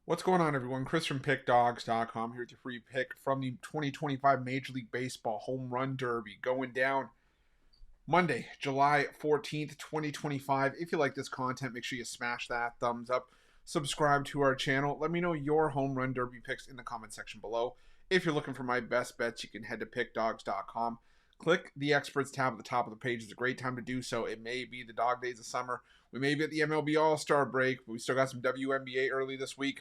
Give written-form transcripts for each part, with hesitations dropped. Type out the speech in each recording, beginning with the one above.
What's going on, everyone? Chris from Pickdawgz.com here with your free pick from the 2025 Major League Baseball Home Run Derby going down Monday, July 14th, 2025. If you like this content, make sure you smash that thumbs up, subscribe to our channel. Let me know your Home Run Derby picks in the comment section below. If you're looking for my best bets, you can head to Pickdawgz.com. Click the Experts tab at the top of the page. It's a great time to do so. It may be the dog days of summer. We may be at the MLB All-Star break, but we still got some WNBA early this week.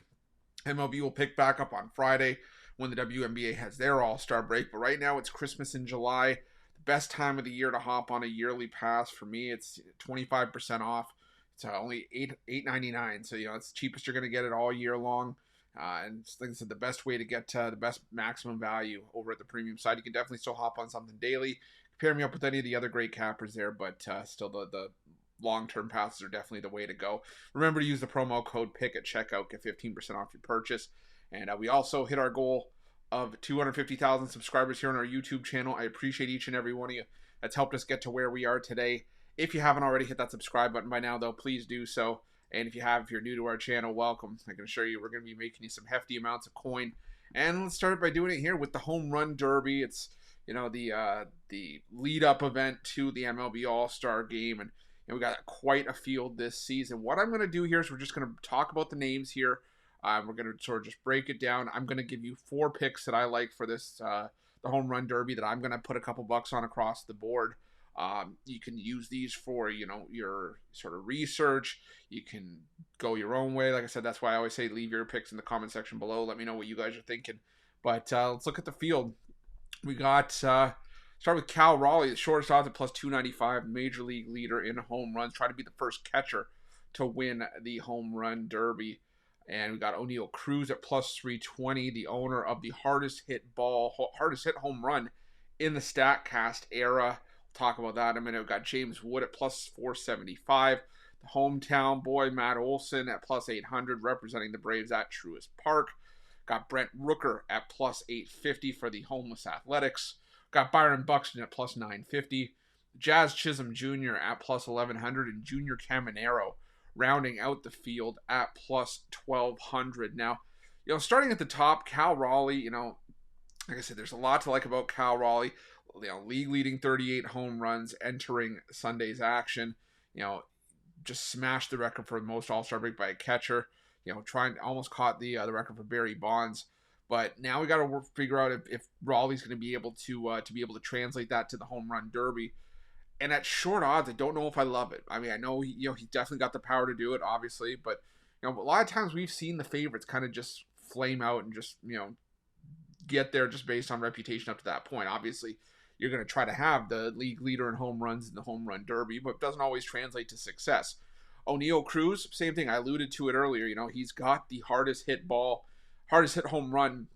MLB will pick back up on Friday when the WNBA has their All-Star break. But right now it's Christmas in July. The best time of the year to hop on a yearly pass. For me, it's 25% off. It's only $8.99. So, it's the cheapest you're going to get it all year long. And like I said, the best way to get the best maximum value over at the premium side. You can definitely still hop on something daily. Pair me up with any of the other great cappers there, but still the long-term passes are definitely the way to go. Remember to use the promo code PICK at checkout, get 15% off your purchase. And we also hit our goal of 250,000 subscribers here on our YouTube channel. I appreciate each and every one of you that's helped us get to where we are today. If you haven't already hit that subscribe button by now, though, please do so. And if you have, if you're new to our channel, welcome. I can assure you we're going to be making you some hefty amounts of coin. And let's start by doing it here with the Home Run Derby. It's, the lead-up event to the MLB All-Star Game. And we got quite a field this season. What I'm going to do here is we're just going to talk about the names here. We're going to sort of just break it down. I'm going to give you 4 picks that I like for this the Home Run Derby that I'm going to put a couple bucks on across the board. You can use these for, your sort of research. You can go your own way. Like I said, that's why I always say leave your picks in the comment section below. Let me know what you guys are thinking. But let's look at the field. We got... Start with Cal Raleigh, the shortest odds at plus 295, major league leader in home runs, trying to be the first catcher to win the Home Run Derby. And we got O'Neill Cruz at plus 320, the owner of the hardest hit home run in the StatCast era. We'll talk about that in a minute. We've got James Wood at plus 475, the hometown boy Matt Olson at plus 800, representing the Braves at Truist Park. Got Brent Rooker at plus 850 for the Homeless Athletics. Got Byron Buxton at plus 950, Jazz Chisholm Jr. at plus 1100, and Junior Caminero rounding out the field at plus 1200. Now, starting at the top, Cal Raleigh, like I said, there's a lot to like about Cal Raleigh. League leading 38 home runs entering Sunday's action. Just smashed the record for the most All-Star break by a catcher. Almost caught the record for Barry Bonds. But now we got to figure out if Raleigh's going to be able to translate that to the Home Run Derby. And at short odds, I don't know if I love it. I mean, I know he definitely got the power to do it, obviously, but a lot of times we've seen the favorites kind of just flame out and just get there just based on reputation up to that point. Obviously, you're going to try to have the league leader in home runs in the Home Run Derby, but it doesn't always translate to success. O'Neill Cruz, same thing. I alluded to it earlier. He's got the hardest hit home run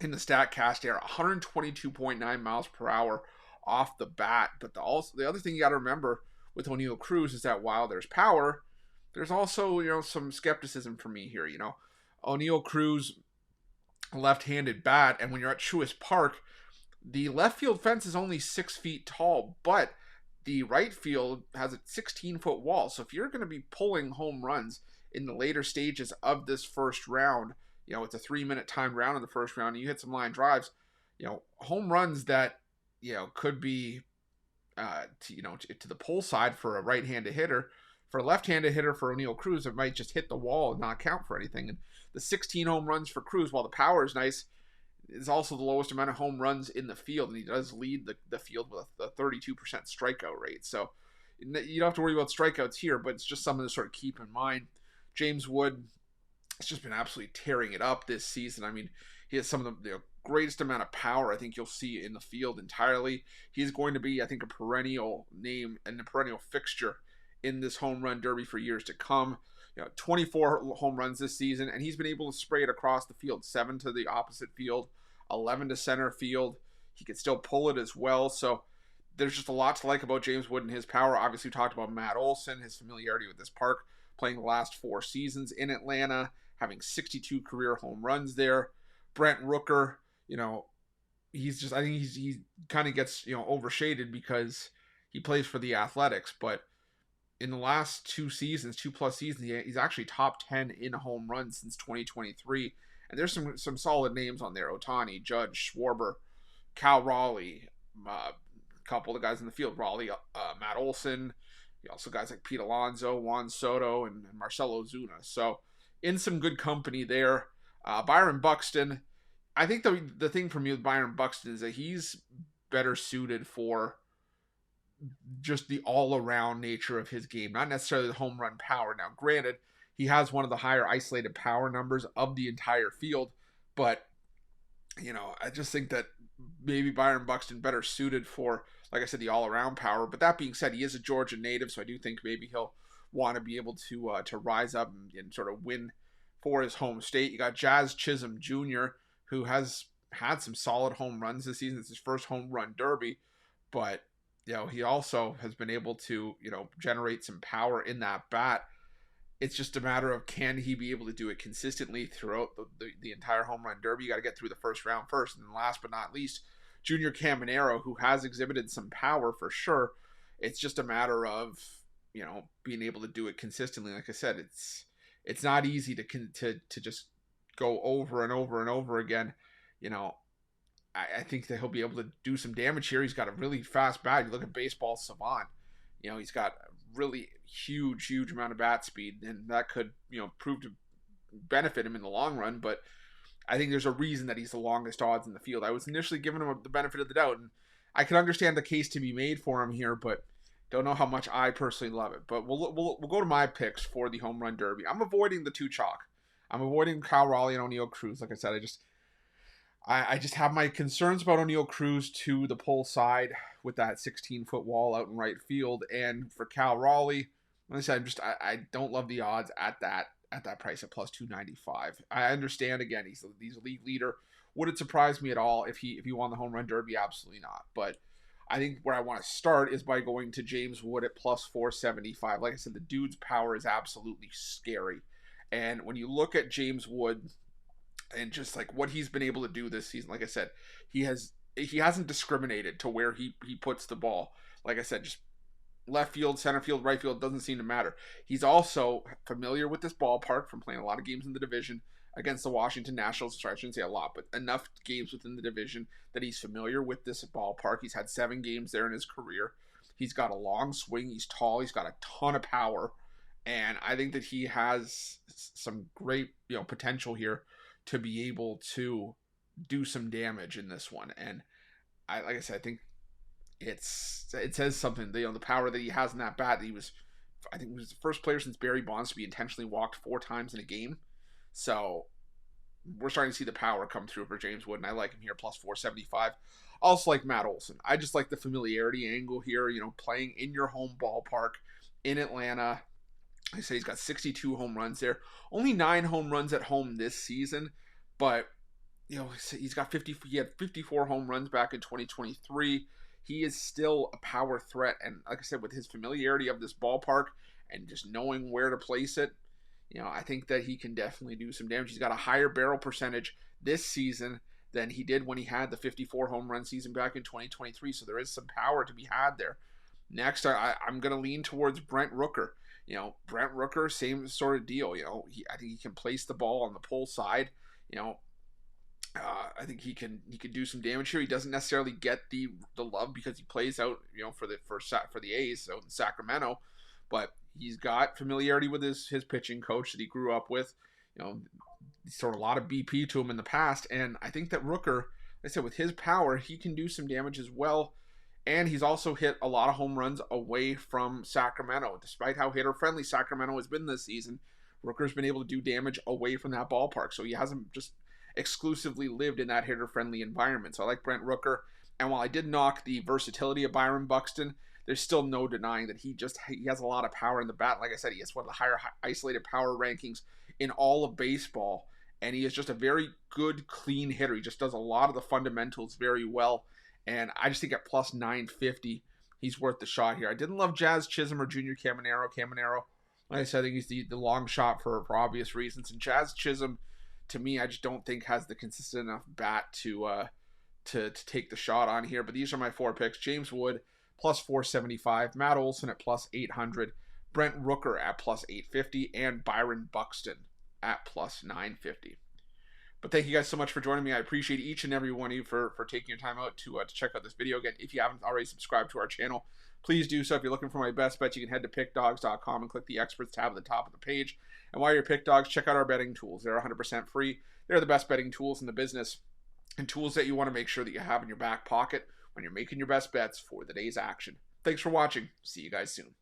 in the StatCast era, 122.9 miles per hour off the bat. But the other thing you got to remember with O'Neill Cruz is that while there's power, there's also some skepticism for me here. O'Neill Cruz, left-handed bat, and when you're at Truist Park, the left field fence is only 6 feet tall, but the right field has a 16-foot wall. So if you're going to be pulling home runs in the later stages of this first round, it's a 3-minute timed round in the first round, and you hit some line drives, home runs that, could be, to the pull side for a right-handed hitter. For a left-handed hitter, for O'Neill Cruz, it might just hit the wall and not count for anything. And the 16 home runs for Cruz, while the power is nice, is also the lowest amount of home runs in the field, and he does lead the field with a 32% strikeout rate. So you don't have to worry about strikeouts here, but it's just something to sort of keep in mind. James Wood, it's just been absolutely tearing it up this season. I mean, he has some of the greatest amount of power I think you'll see in the field entirely. He's going to be, I think, a perennial name and a perennial fixture in this Home Run Derby for years to come. 24 home runs this season, and he's been able to spray it across the field. 7 to the opposite field, 11 to center field. He can still pull it as well. So there's just a lot to like about James Wood and his power. Obviously, we talked about Matt Olson, his familiarity with this park, playing the last 4 seasons in Atlanta, having 62 career home runs there. Brent Rooker, he's I think he kind of gets, overshaded because he plays for the Athletics, but in the last 2 seasons, 2+ seasons, he's actually top 10 in home runs since 2023. And there's some solid names on there: Ohtani, Judge, Schwarber, Cal Raleigh, a couple of the guys in the field, Raleigh, Matt Olson. You also guys like Pete Alonso, Juan Soto, and Marcelo Ozuna. So in some good company there. Byron Buxton. I think the thing for me with Byron Buxton is that he's better suited for just the all-around nature of his game, not necessarily the home run power. Now, granted, he has one of the higher isolated power numbers of the entire field, but I just think that maybe Byron Buxton better suited for, like I said, the all-around power. But that being said, he is a Georgia native, so I do think maybe he'll want to be able to rise up and sort of win for his home state. You got Jazz Chisholm Jr., who has had some solid home runs this season. It's his first home run derby, but he also has been able to generate some power in that bat. It's just a matter of, can he be able to do it consistently throughout the entire home run derby? You got to get through the first round first. And then last but not least, Junior Caminero, who has exhibited some power for sure. It's just a matter of being able to do it consistently. Like I said, it's not easy to just go over and over and over again. I think that he'll be able to do some damage here. He's got a really fast bat. You look at Baseball Savant. He's got a really huge amount of bat speed, and that could prove to benefit him in the long run. But I think there's a reason that he's the longest odds in the field. I was initially giving him the benefit of the doubt, and I can understand the case to be made for him here, but don't know how much I personally love it. But we'll go to my picks for the home run derby. I'm avoiding the two chalk. I'm avoiding Cal Raleigh and O'Neal Cruz. Like I said, I just have my concerns about O'Neal Cruz to the pull side with that 16-foot wall out in right field. And for Cal Raleigh, like I said, I don't love the odds at that price at plus 295. I understand, again, he's a league leader. Would it surprise me at all if he won the home run derby? Absolutely not. But I think where I want to start is by going to James Wood at plus 475. Like I said, the dude's power is absolutely scary. And when you look at James Wood and just like what he's been able to do this season, like I said, he hasn't discriminated to where he puts the ball. Like I said, just left field, center field, right field, doesn't seem to matter. He's also familiar with this ballpark from playing a lot of games in the division against the Washington Nationals. Sorry, I shouldn't say a lot, but enough games within the division that he's familiar with this ballpark. He's had 7 games there in his career. He's got a long swing. He's tall. He's got a ton of power. And I think that he has some great, potential here to be able to do some damage in this one. And like I said, I think it says something. The power that he has in that bat. I think he was the first player since Barry Bonds to be intentionally walked 4 times in a game. So we're starting to see the power come through for James Wood, and I like him here plus 475. Also like Matt Olson. I just like the familiarity angle here. Playing in your home ballpark in Atlanta. I say he's got 62 home runs there. Only 9 home runs at home this season, but he's got 50. He had 54 home runs back in 2023. He is still a power threat, and like I said, with his familiarity of this ballpark and just knowing where to place it, I think that he can definitely do some damage. He's got a higher barrel percentage this season than he did when he had the 54 home run season back in 2023. So there is some power to be had there. Next, I'm going to lean towards Brent Rooker. Brent Rooker, same sort of deal. I think he can place the ball on the pull side. I think he can do some damage here. He doesn't necessarily get the love because he plays out, for the A's, so in Sacramento, but he's got familiarity with his pitching coach that he grew up with. He's thrown a lot of BP to him in the past, and I think that Rooker, like I said, with his power, he can do some damage as well. And he's also hit a lot of home runs away from Sacramento. Despite how hitter-friendly Sacramento has been this season, Rooker's been able to do damage away from that ballpark. So he hasn't just exclusively lived in that hitter-friendly environment. So I like Brent Rooker. And while I did knock the versatility of Byron Buxton, there's still no denying that he has a lot of power in the bat. Like I said, he has one of the higher isolated power rankings in all of baseball. And he is just a very good, clean hitter. He just does a lot of the fundamentals very well. And I just think at plus 950, he's worth the shot here. I didn't love Jazz Chisholm or Junior Caminero. Like I said, I think he's the long shot for obvious reasons. And Jazz Chisholm, to me, I just don't think has the consistent enough bat to take the shot on here. But these are my 4 picks. James Wood, plus 475. Matt Olson at plus 800. Brent Rooker at plus 850, and Byron Buxton at plus 950. But thank you guys so much for joining me. I appreciate each and every one of you for taking your time out to check out this video. Again, if you haven't already subscribed to our channel, please do so. If you're looking for my best bets, you can head to pickdawgz.com and click the experts tab at the top of the page. And while you're Pick Dawgz, check out our betting tools. They're 100% free. They're the best betting tools in the business, and tools that you want to make sure that you have in your back pocket when you're making your best bets for the day's action. Thanks for watching. See you guys soon.